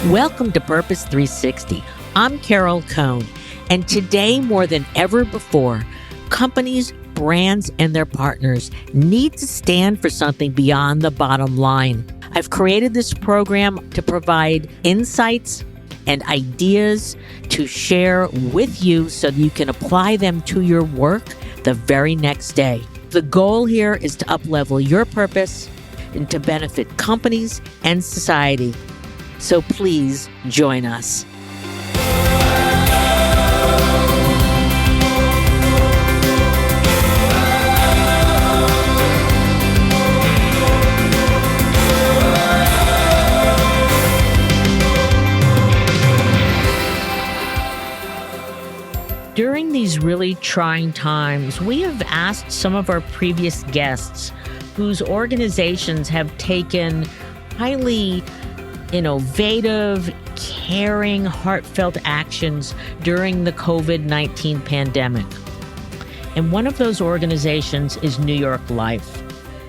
Welcome to Purpose 360. I'm Carol Cohn, and today more than ever before, companies, brands, and their partners need to stand for something beyond the bottom line. I've created this program to provide insights and ideas to share with you so that you can apply them to your work the very next day. The goal here is to uplevel your purpose and to benefit companies and society. So please join us. During these really trying times, we have asked some of our previous guests whose organizations have taken highly innovative, caring, heartfelt actions during the COVID-19 pandemic. And one of those organizations is New York Life.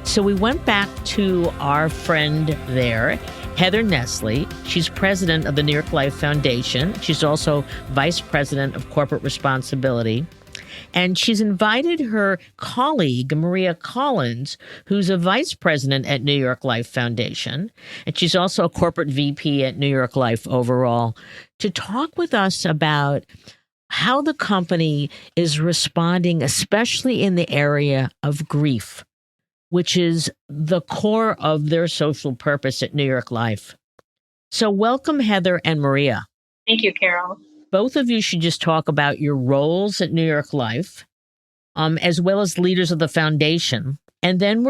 So we went back to our friend there, Heather Nesle. She's president of the New York Life Foundation. She's also vice president of corporate responsibility. And she's invited her colleague, Maria Collins, who's a vice president at New York Life Foundation, and she's also a corporate VP at New York Life overall, to talk with us about how the company is responding, especially in the area of grief, which is the core of their social purpose at New York Life. So welcome, Heather and Maria. Thank you, Carol. Both of you should just talk about your roles at New York Life, as well as leaders of the foundation. And then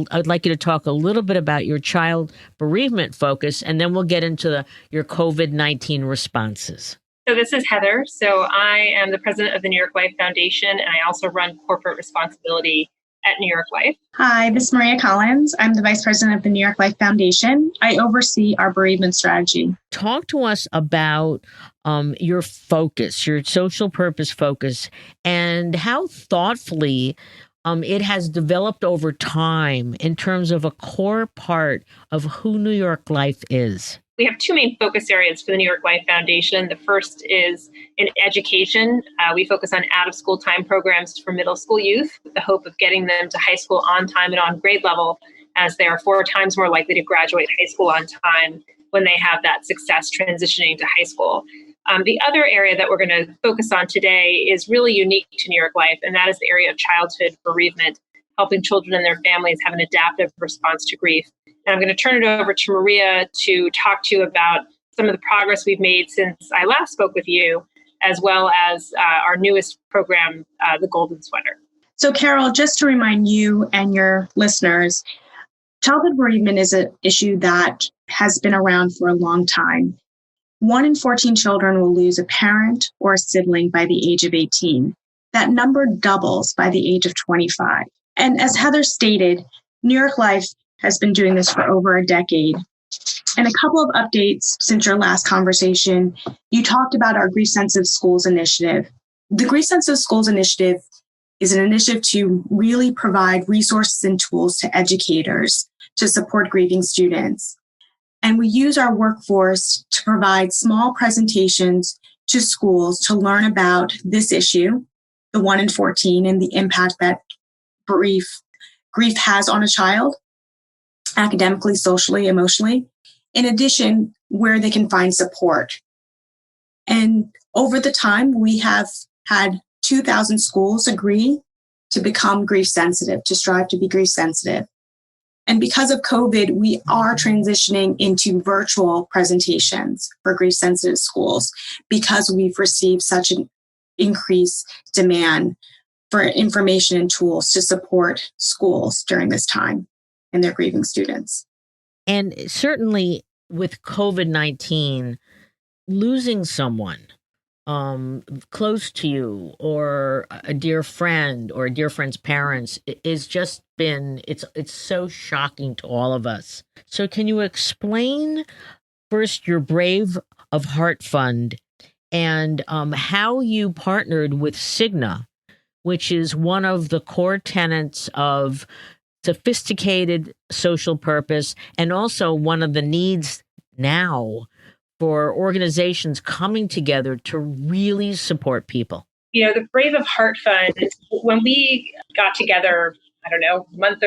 I'd like you to talk a little bit about your child bereavement focus, and then we'll get into your COVID-19 responses. So this is Heather. So I am the president of the New York Life Foundation, and I also run corporate responsibility at New York Life. Hi, this is Maria Collins. I'm the vice president of the New York Life Foundation. I oversee our bereavement strategy. Talk to us about your focus, your social purpose focus, and how thoughtfully it has developed over time in terms of a core part of who New York Life is. We have two main focus areas for the New York Life Foundation. The first is in education. We focus on out-of-school time programs for middle school youth with the hope of getting them to high school on time and on grade level, as they are 4 times more likely to graduate high school on time when they have that success transitioning to high school. The other area that we're going to focus on today is really unique to New York Life, and that is the area of childhood bereavement, helping children and their families have an adaptive response to grief. And I'm going to turn it over to Maria to talk to you about some of the progress we've made since I last spoke with you, as well as our newest program, the Golden Sweater. So Carol, just to remind you and your listeners, childhood bereavement is an issue that has been around for a long time. 1 in 14 children will lose a parent or a sibling by the age of 18. That number doubles by the age of 25. And as Heather stated, New York Life has been doing this for over a decade. And a couple of updates since your last conversation. You talked about our Grief Sensitive Schools initiative. The Grief Sensitive Schools initiative is an initiative to really provide resources and tools to educators to support grieving students. And we use our workforce to provide small presentations to schools to learn about this issue, the 1 in 14, and the impact that grief has on a child, academically, socially, emotionally. In addition, where they can find support. And over the time, we have had 2,000 schools agree to become grief sensitive, to strive to be grief sensitive. And because of COVID, we are transitioning into virtual presentations for grief sensitive schools because we've received such an increased demand for information and tools to support schools during this time and their grieving students. And certainly with COVID-19, losing someone close to you or a dear friend or a dear friend's parents is just it's so shocking to all of us. So can you explain first your Brave of Heart Fund and how you partnered with Cigna, which is one of the core tenets of sophisticated social purpose and also one of the needs now for organizations coming together to really support people? The Brave of Heart Fund, when we got together, I don't know, month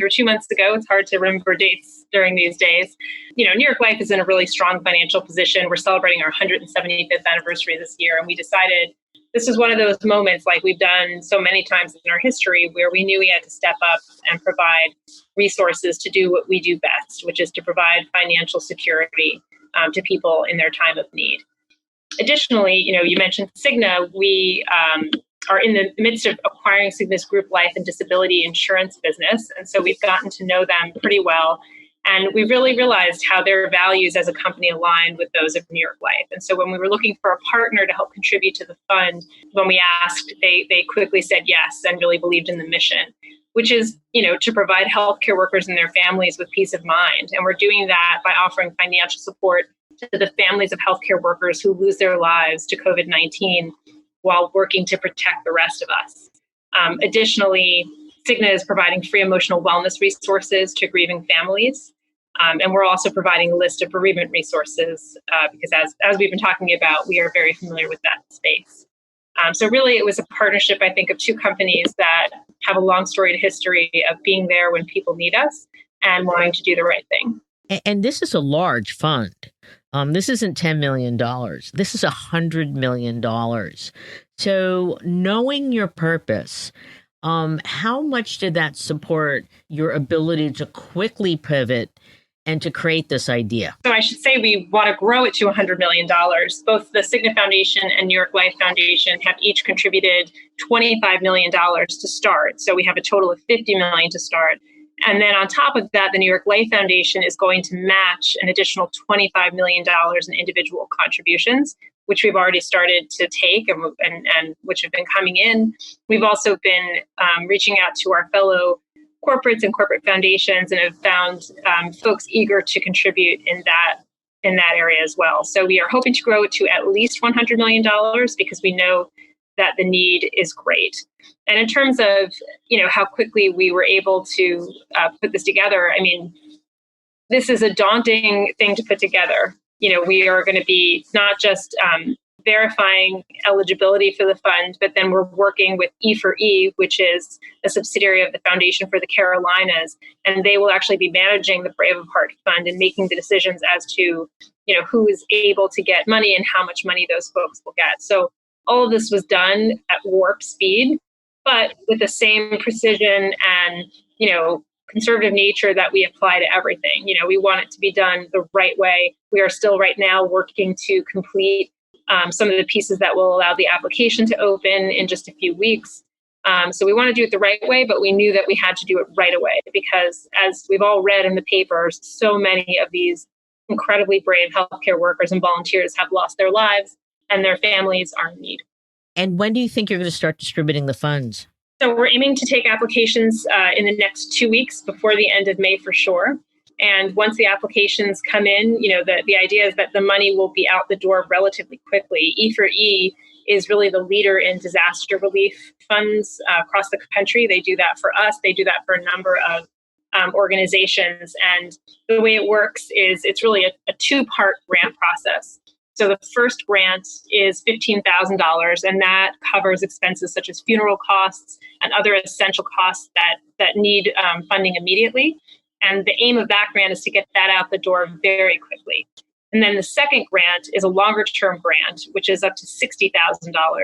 or 2 months ago, it's hard to remember dates during these days. New York Life is in a really strong financial position. We're celebrating our 175th anniversary this year, and we decided this is one of those moments, like we've done so many times in our history, where we knew we had to step up and provide resources to do what we do best, which is to provide financial security to people in their time of need. Additionally, you mentioned Cigna. We are in the midst of acquiring Cigna's group life and disability insurance business. And so we've gotten to know them pretty well. And we really realized how their values as a company aligned with those of New York Life. And so when we were looking for a partner to help contribute to the fund, when we asked, they quickly said yes and really believed in the mission, which is, to provide healthcare workers and their families with peace of mind. And we're doing that by offering financial support to the families of healthcare workers who lose their lives to COVID-19 while working to protect the rest of us. Additionally, Cigna is providing free emotional wellness resources to grieving families. And we're also providing a list of bereavement resources because as we've been talking about, we are very familiar with that space. So really, it was a partnership, I think, of two companies that have a long storied history of being there when people need us and wanting to do the right thing. And this is a large fund. This isn't $10 million. This is $100 million. So knowing your purpose, how much did that support your ability to quickly pivot and to create this idea? So I should say we want to grow it to $100 million. Both the Cigna Foundation and New York Life Foundation have each contributed $25 million to start. So we have a total of $50 million to start. And then on top of that, the New York Life Foundation is going to match an additional $25 million in individual contributions, which we've already started to take and which have been coming in. We've also been reaching out to our fellow corporates and corporate foundations and have found folks eager to contribute in that area as well. So we are hoping to grow it to at least $100 million because we know that the need is great. And in terms of, how quickly we were able to put this together, I mean, this is a daunting thing to put together. We are going to be not just verifying eligibility for the fund, but then we're working with E4E, which is a subsidiary of the Foundation for the Carolinas, and they will actually be managing the Brave of Heart Fund and making the decisions as to, who is able to get money and how much money those folks will get. So all of this was done at warp speed, but with the same precision and, conservative nature that we apply to everything. We want it to be done the right way. We are still right now working to complete some of the pieces that will allow the application to open in just a few weeks. So we want to do it the right way, but we knew that we had to do it right away because as we've all read in the papers, so many of these incredibly brave healthcare workers and volunteers have lost their lives and their families are in need. And when do you think you're going to start distributing the funds? So we're aiming to take applications in the next 2 weeks before the end of May for sure. And once the applications come in, the idea is that the money will be out the door relatively quickly. E4E is really the leader in disaster relief funds across the country. They do that for us. They do that for a number of organizations. And the way it works is it's really a two-part grant process. So the first grant is $15,000, and that covers expenses such as funeral costs and other essential costs that need funding immediately. And the aim of that grant is to get that out the door very quickly. And then the second grant is a longer-term grant, which is up to $60,000.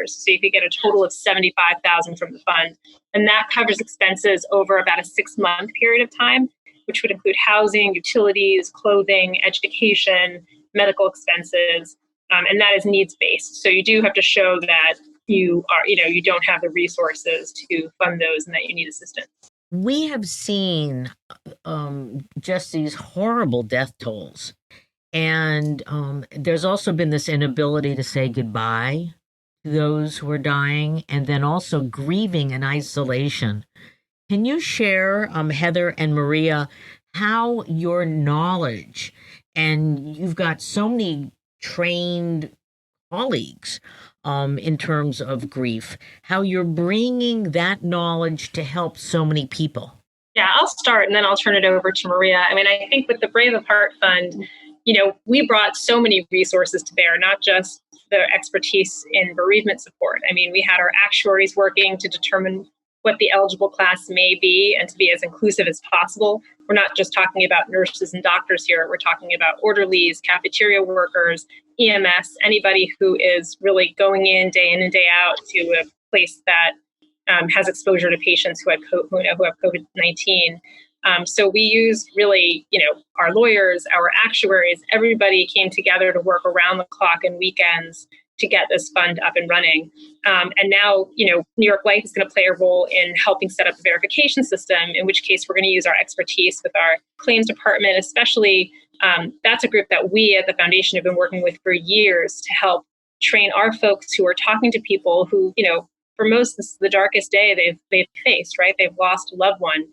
So you could get a total of $75,000 from the fund. And that covers expenses over about a 6-month period of time, which would include housing, utilities, clothing, education, medical expenses, and that is needs-based. So you do have to show that you don't have the resources to fund those and that you need assistance. We have seen just these horrible death tolls. And there's also been this inability to say goodbye to those who are dying, and then also grieving in isolation. Can you share, Heather and Maria, how your knowledge, and you've got so many trained colleagues in terms of grief, how you're bringing that knowledge to help so many people? Yeah, I'll start and then I'll turn it over to Maria. I mean, I think with the Brave of Heart Fund, we brought so many resources to bear, not just the expertise in bereavement support. I mean, we had our actuaries working to determine what the eligible class may be and to be as inclusive as possible. We're not just talking about nurses and doctors here. We're talking about orderlies, cafeteria workers, EMS, anybody who is really going in and day out to a place that has exposure to patients who have COVID-19. So we used really, our lawyers, our actuaries, everybody came together to work around the clock and weekends to get this fund up and running. And now, New York Life is going to play a role in helping set up the verification system, in which case we're going to use our expertise with our claims department, especially. That's a group that we at the foundation have been working with for years to help train our folks who are talking to people who, for most, this is the darkest day they've faced, right? They've lost a loved one.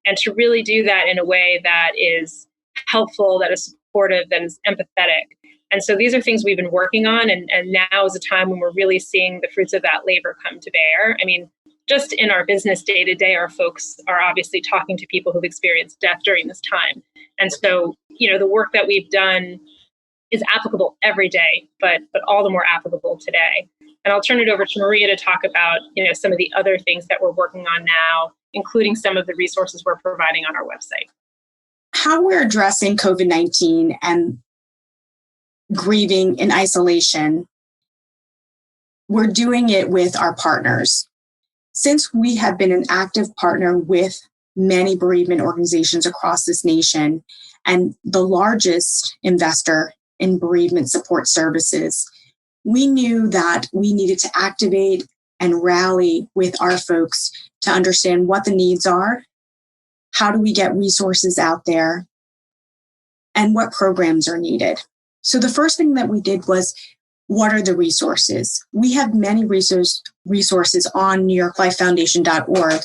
And to really do that in a way that is helpful, that is supportive, that is empathetic. And so these are things we've been working on. And now is a time when we're really seeing the fruits of that labor come to bear. I mean, just in our business day to day, our folks are obviously talking to people who've experienced death during this time. And so, the work that we've done is applicable every day, but all the more applicable today. And I'll turn it over to Maria to talk about, some of the other things that we're working on now, including some of the resources we're providing on our website. How we're addressing COVID-19 and grieving in isolation, we're doing it with our partners. Since we have been an active partner with many bereavement organizations across this nation and the largest investor in bereavement support services, we knew that we needed to activate and rally with our folks to understand what the needs are, how do we get resources out there, and what programs are needed. So the first thing that we did was, what are the resources? We have many resources on NewYorkLifeFoundation.org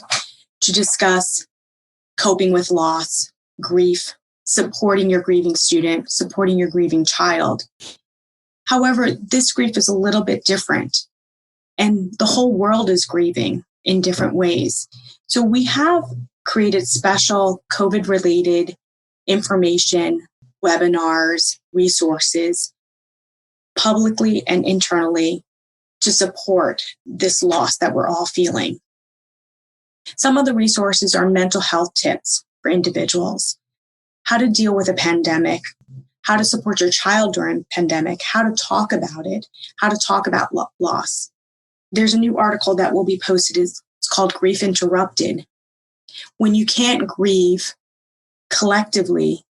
to discuss coping with loss, grief, supporting your grieving student, supporting your grieving child. However, this grief is a little bit different, and the whole world is grieving in different ways. So we have created special COVID-related information, webinars, resources, publicly and internally, to support this loss that we're all feeling. Some of the resources are mental health tips for individuals, how to deal with a pandemic, how to support your child during a pandemic, how to talk about it, how to talk about loss. There's a new article that will be posted. It's called Grief Interrupted. When you can't grieve collectively,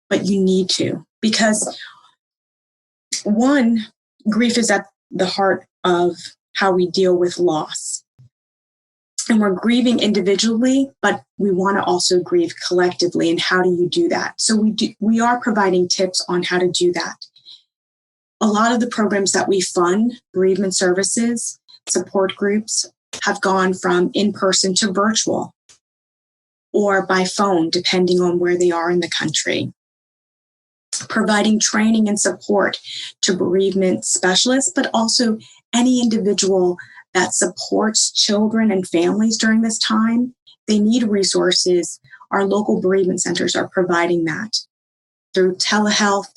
but you need to, because one, grief is at the heart of how we deal with loss. And we're grieving individually, but we want to also grieve collectively. And how do you do that? So we are providing tips on how to do that. A lot of the programs that we fund, bereavement services, support groups, have gone from in-person to virtual or by phone, depending on where they are in the country. Providing training and support to bereavement specialists, but also any individual that supports children and families during this time. They need resources. Our local bereavement centers are providing that through telehealth,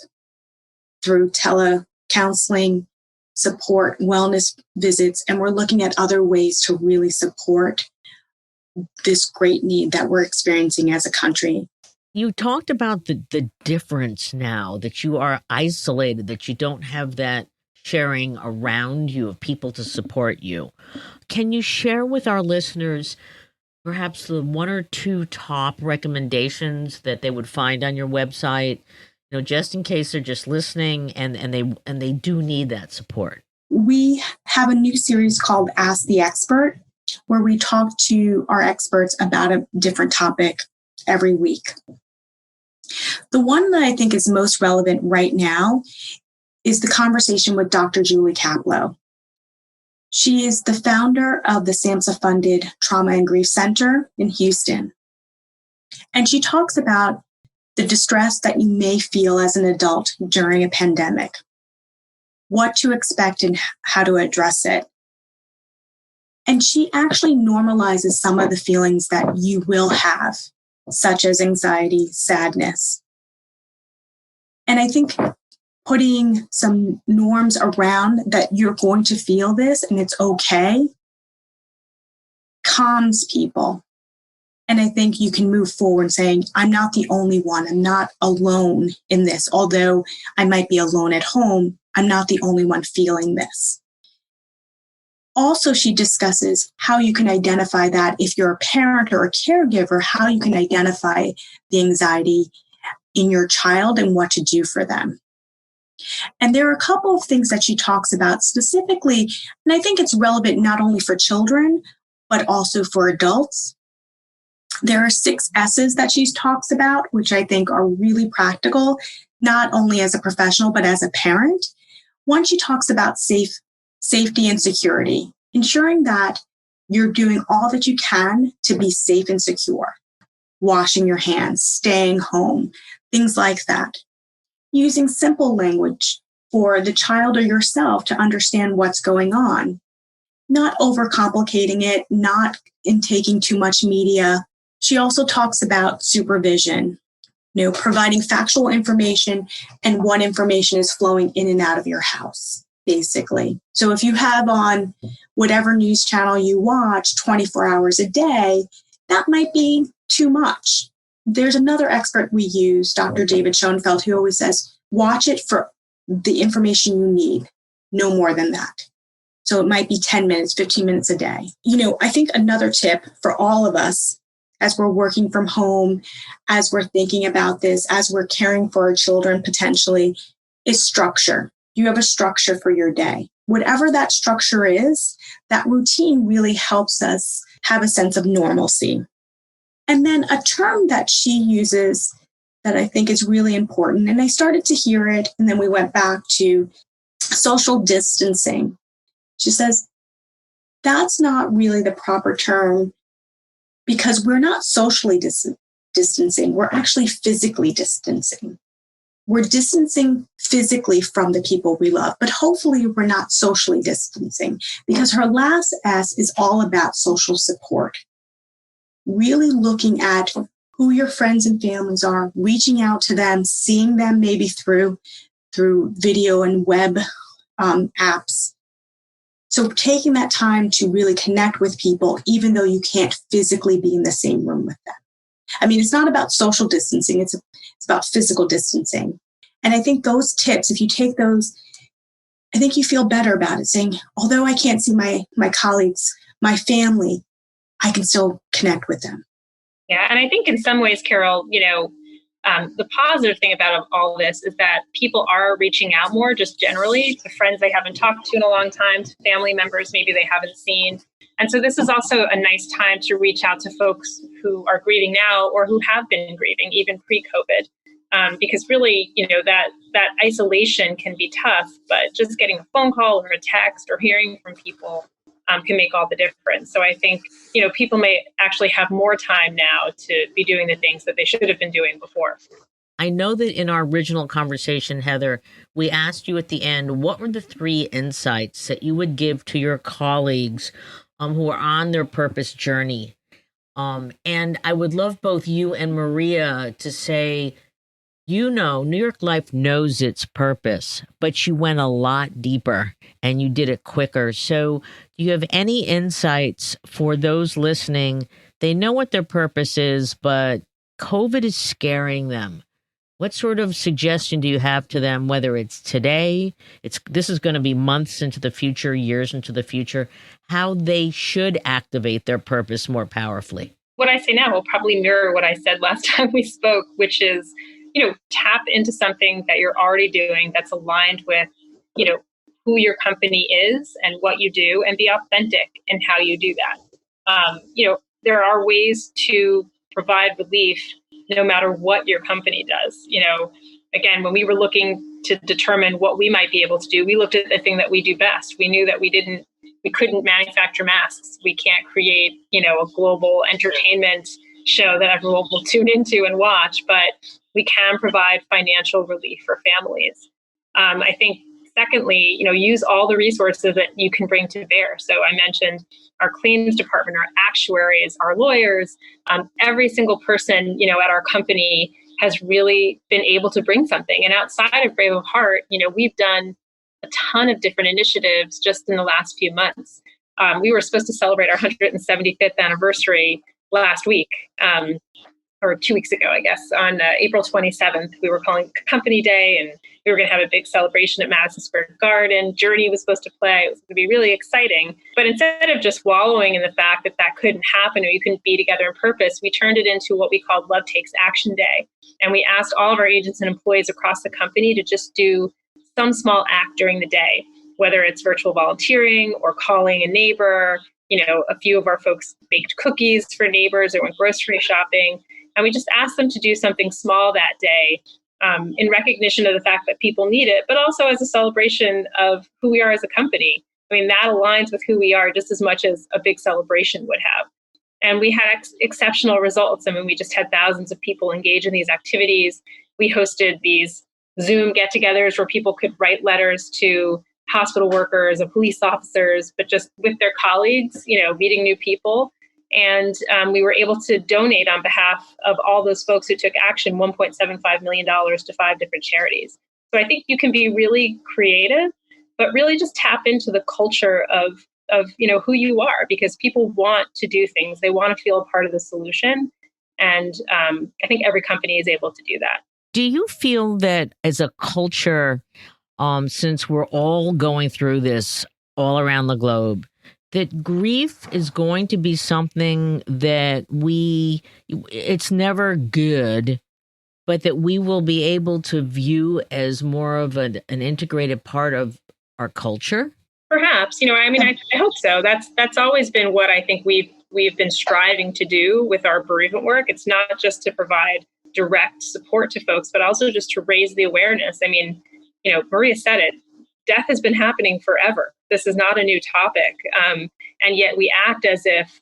through telecounseling, support, wellness visits, and we're looking at other ways to really support this great need that we're experiencing as a country. You talked about the difference now that you are isolated, that you don't have that sharing around you of people to support you. Can you share with our listeners perhaps the one or two top recommendations that they would find on your website, just in case they're just listening and they do need that support? We have a new series called Ask the Expert, where we talk to our experts about a different topic every week. The one that I think is most relevant right now is the conversation with Dr. Julie Kaplow. She is the founder of the SAMHSA-funded Trauma and Grief Center in Houston. And she talks about the distress that you may feel as an adult during a pandemic, what to expect and how to address it. And she actually normalizes some of the feelings that you will have, such as anxiety, sadness. And I think putting some norms around that you're going to feel this and it's okay calms people. And I think you can move forward saying, I'm not the only one. I'm not alone in this. Although I might be alone at home, I'm not the only one feeling this. Also, she discusses how you can identify that if you're a parent or a caregiver, how you can identify the anxiety in your child and what to do for them. And there are a couple of things that she talks about specifically, and I think it's relevant not only for children, but also for adults. There are 6 S's that she talks about, which I think are really practical, not only as a professional, but as a parent. One, she talks about safety and security, ensuring that you're doing all that you can to be safe and secure. Washing your hands, staying home, things like that. Using simple language for the child or yourself to understand what's going on. Not overcomplicating it, not intaking too much media. She also talks about supervision, providing factual information and what information is flowing in and out of your house, basically. So if you have on whatever news channel you watch 24 hours a day, that might be too much. There's another expert we use, Dr. David Schoenfeld, who always says, watch it for the information you need, no more than that. So it might be 10 minutes, 15 minutes a day. I think another tip for all of us as we're working from home, as we're thinking about this, as we're caring for our children potentially, is structure. You have a structure for your day. Whatever that structure is, that routine really helps us have a sense of normalcy. And then a term that she uses that I think is really important, and I started to hear it, and then we went back to social distancing. She says, that's not really the proper term because we're not socially distancing. We're actually physically distancing. We're distancing physically from the people we love, but hopefully we're not socially distancing because her last S is all about social support. Really looking at who your friends and families are, reaching out to them, seeing them maybe through video and web apps. So taking that time to really connect with people, even though you can't physically be in the same room with them. I mean, it's not about social distancing, it's about physical distancing. And I think those tips, if you take those, I think you feel better about it, saying, although I can't see my colleagues, my family, I can still connect with them. Yeah, and I think in some ways, Carol, the positive thing about all this is that people are reaching out more just generally to friends they haven't talked to in a long time, to family members maybe they haven't seen. And so this is also a nice time to reach out to folks who are grieving now or who have been grieving even pre-COVID. Because really, that isolation can be tough, but just getting a phone call or a text or hearing from people can make all the difference. So I think, people may actually have more time now to be doing the things that they should have been doing before. I know that in our original conversation, Heather, we asked you at the end, what were the 3 insights that you would give to your colleagues who are on their purpose journey? And I would love both you and Maria to say, New York Life knows its purpose, but you went a lot deeper and you did it quicker. So do you have any insights for those listening? They know what their purpose is, but COVID is scaring them. What sort of suggestion do you have to them, whether it's today, this is going to be months into the future, years into the future, how they should activate their purpose more powerfully? What I say now will probably mirror what I said last time we spoke, which is, tap into something that you're already doing that's aligned with, who your company is and what you do, and be authentic in how you do that. There are ways to provide relief no matter what your company does. Again, when we were looking to determine what we might be able to do, we looked at the thing that we do best. We knew that we couldn't manufacture masks. We can't create, a global entertainment show that everyone will tune into and watch, but we can provide financial relief for families. I think, secondly, use all the resources that you can bring to bear. So I mentioned our claims department, our actuaries, our lawyers, every single person, at our company has really been able to bring something. And outside of Brave of Heart, we've done a ton of different initiatives just in the last few months. We were supposed to celebrate our 175th anniversary last week, or 2 weeks ago, I guess, on April 27th. We were calling Company Day, and we were going to have a big celebration at Madison Square Garden. Journey was supposed to play. It was going to be really exciting. But instead of just wallowing in the fact that that couldn't happen or you couldn't be together in purpose, we turned it into what we called Love Takes Action Day. And we asked all of our agents and employees across the company to just do some small act during the day, whether it's virtual volunteering or calling a neighbor. A few of our folks baked cookies for neighbors or went grocery shopping. And we just asked them to do something small that day in recognition of the fact that people need it, but also as a celebration of who we are as a company. I mean, that aligns with who we are just as much as a big celebration would have. And we had exceptional results. I mean, we just had thousands of people engage in these activities. We hosted these Zoom get-togethers where people could write letters to hospital workers and police officers, but just with their colleagues, meeting new people. And we were able to donate on behalf of all those folks who took action, $1.75 million to 5 different charities. So I think you can be really creative, but really just tap into the culture of who you are, because people want to do things. They want to feel a part of the solution. And I think every company is able to do that. Do you feel that as a culture, since we're all going through this all around the globe, that grief is going to be something that it's never good, but that we will be able to view as more of an integrated part of our culture? Perhaps, I hope so. That's always been what I think we've been striving to do with our bereavement work. It's not just to provide direct support to folks, but also just to raise the awareness. I mean, Maria said it. Death has been happening forever. This is not a new topic. And yet we act as if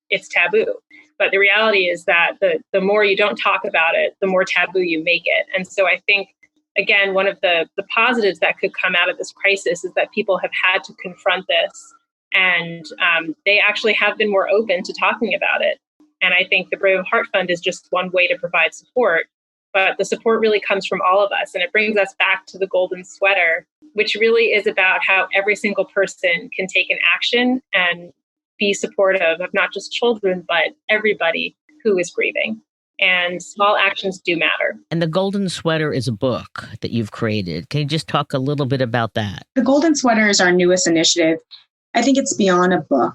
it's taboo. But the reality is that the more you don't talk about it, the more taboo you make it. And so I think, again, one of the positives that could come out of this crisis is that people have had to confront this. And they actually have been more open to talking about it. And I think the Brave of Heart Fund is just one way to provide support. But the support really comes from all of us. And it brings us back to the golden sweater, which really is about how every single person can take an action and be supportive of not just children, but everybody who is grieving. And small actions do matter. And the Golden Sweater is a book that you've created. Can you just talk a little bit about that? The Golden Sweater is our newest initiative. I think it's beyond a book.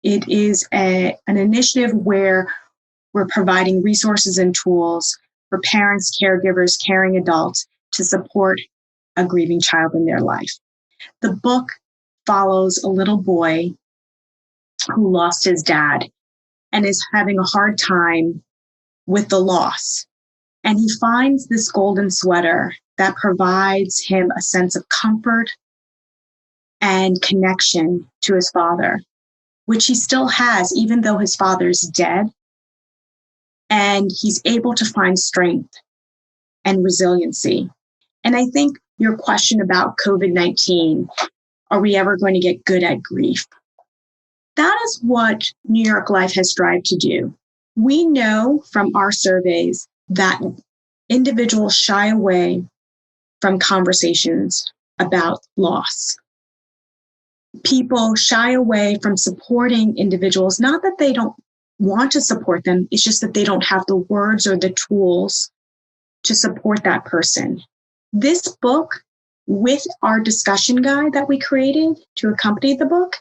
It is an initiative where we're providing resources and tools for parents, caregivers, caring adults to support a grieving child in their life. The book follows a little boy who lost his dad and is having a hard time with the loss. And he finds this golden sweater that provides him a sense of comfort and connection to his father, which he still has, even though his father's dead. And he's able to find strength and resiliency. And I think your question about COVID-19, are we ever going to get good at grief? That is what New York Life has strived to do. We know from our surveys that individuals shy away from conversations about loss. People shy away from supporting individuals, not that they don't want to support them, it's just that they don't have the words or the tools to support that person. This book, with our discussion guide that we created to accompany the book,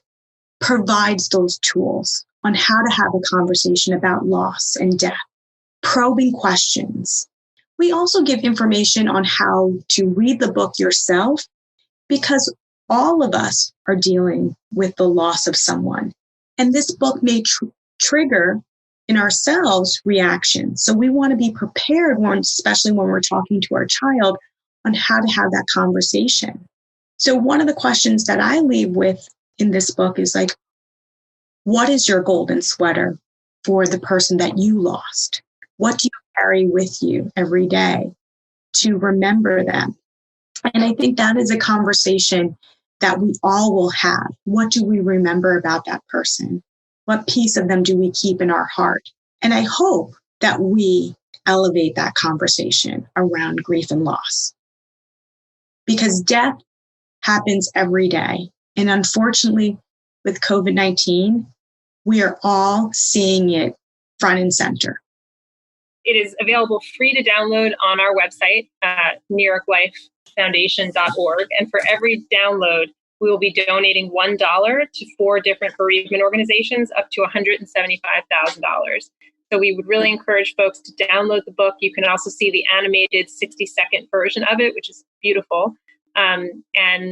provides those tools on how to have a conversation about loss and death, probing questions. We also give information on how to read the book yourself, because all of us are dealing with the loss of someone. And this book may trigger in ourselves reactions. So we want to be prepared, especially when we're talking to our child, on how to have that conversation. So one of the questions that I leave with in this book is like, what is your golden sweater for the person that you lost? What do you carry with you every day to remember them? And I think that is a conversation that we all will have. What do we remember about that person? What piece of them do we keep in our heart? And I hope that we, elevate that conversation around grief and loss. Because death happens every day. And unfortunately, with COVID-19, we are all seeing it front and center. It is available free to download on our website, NewYorkLifeFoundation.org. And for every download, we will be donating $1 to 4 different bereavement organizations up to $175,000. So we would really encourage folks to download the book. You can also see the animated 60-second version of it, which is beautiful. And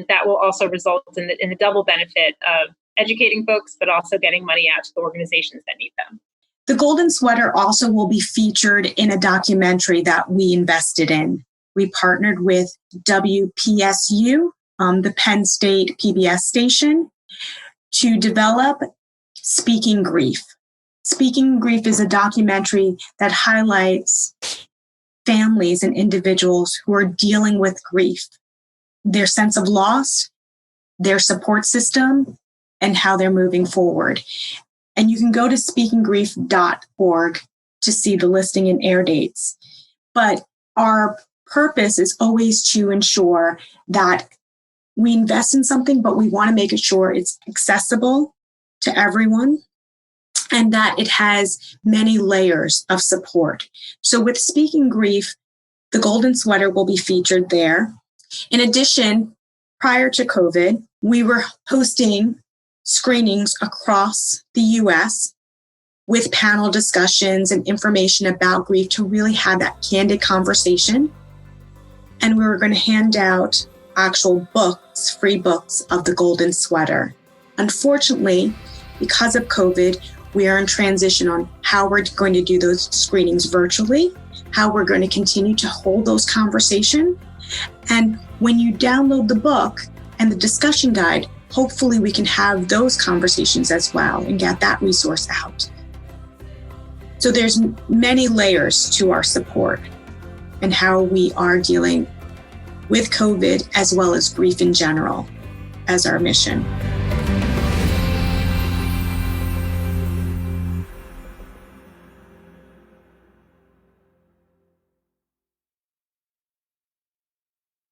that will also result in the double benefit of educating folks, but also getting money out to the organizations that need them. The Golden Sweater also will be featured in a documentary that we invested in. We partnered with WPSU, the Penn State PBS station, to develop Speaking Grief. Speaking Grief is a documentary that highlights families and individuals who are dealing with grief, their sense of loss, their support system, and how they're moving forward. And you can go to speakinggrief.org to see the listing and air dates. But our purpose is always to ensure that we invest in something, but we want to make sure it's accessible to everyone and that it has many layers of support. So with Speaking Grief, the Golden Sweater will be featured there. In addition, prior to COVID, we were hosting screenings across the U.S. with panel discussions and information about grief to really have that candid conversation. And we were going to hand out actual books, free books of the Golden Sweater. Unfortunately, because of COVID, we are in transition on how we're going to do those screenings virtually, how we're going to continue to hold those conversations. And when you download the book and the discussion guide, hopefully we can have those conversations as well and get that resource out. So there's many layers to our support and how we are dealing with COVID as well as grief in general as our mission.